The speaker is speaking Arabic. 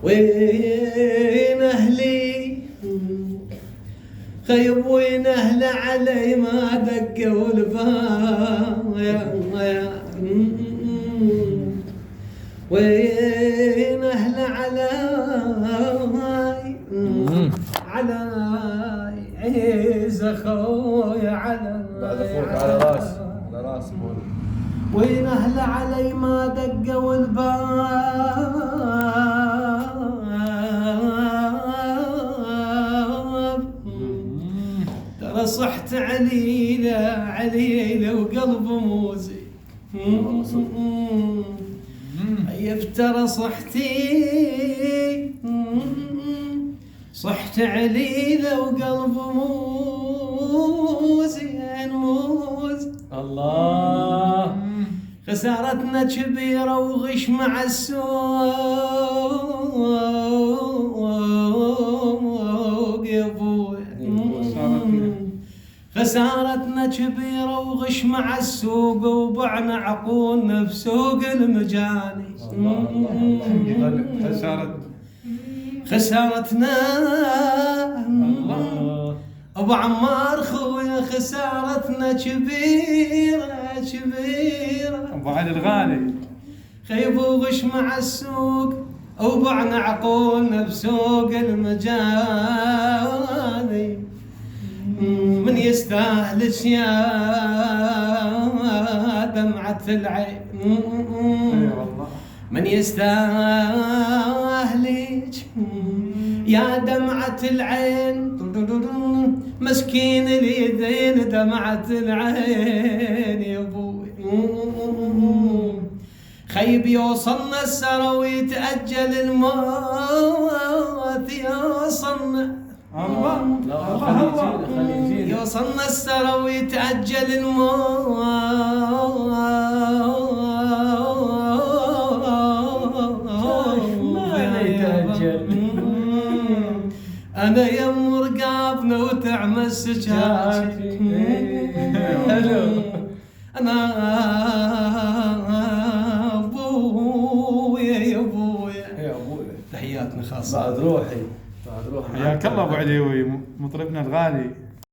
وين أهلي خيب وين أهل علي ما دقوا الباب وين أهل علي عيز أخويا علي بعد فوق على راس بول. وين أهل علي ما دقوا الباب ترى صحت عليلة وقلب موزي يفترى صحت عليلة وقلب موزي الله خسارتنا كبيرة وغش مع السوق يا ابوي خسارتنا كبيرة وغش مع السوق وبعنا عقولنا بسوق المجاني خسارتنا ابو عمار خويا خسارتنا كبيرة ابو علي الغالي خيب وغش مع السوق وبعنا عقولنا بسوق المجاني من يستاهلش يا دمعة العين من يستاهلك يا دمعة العين مسكين اليدين دمعة العين يا ابوي خيب يوصلنا السرى ويتأجل الموت يوصلنا يوصلنا السرى ويتأجل الموت ما يتأجل أنا يم رقابنا وتعمى السجاج أنا أبويا يا أبويا تحياتنا خاصة بعد روحي حياك الله ابو عليوي مطربنا الغالي.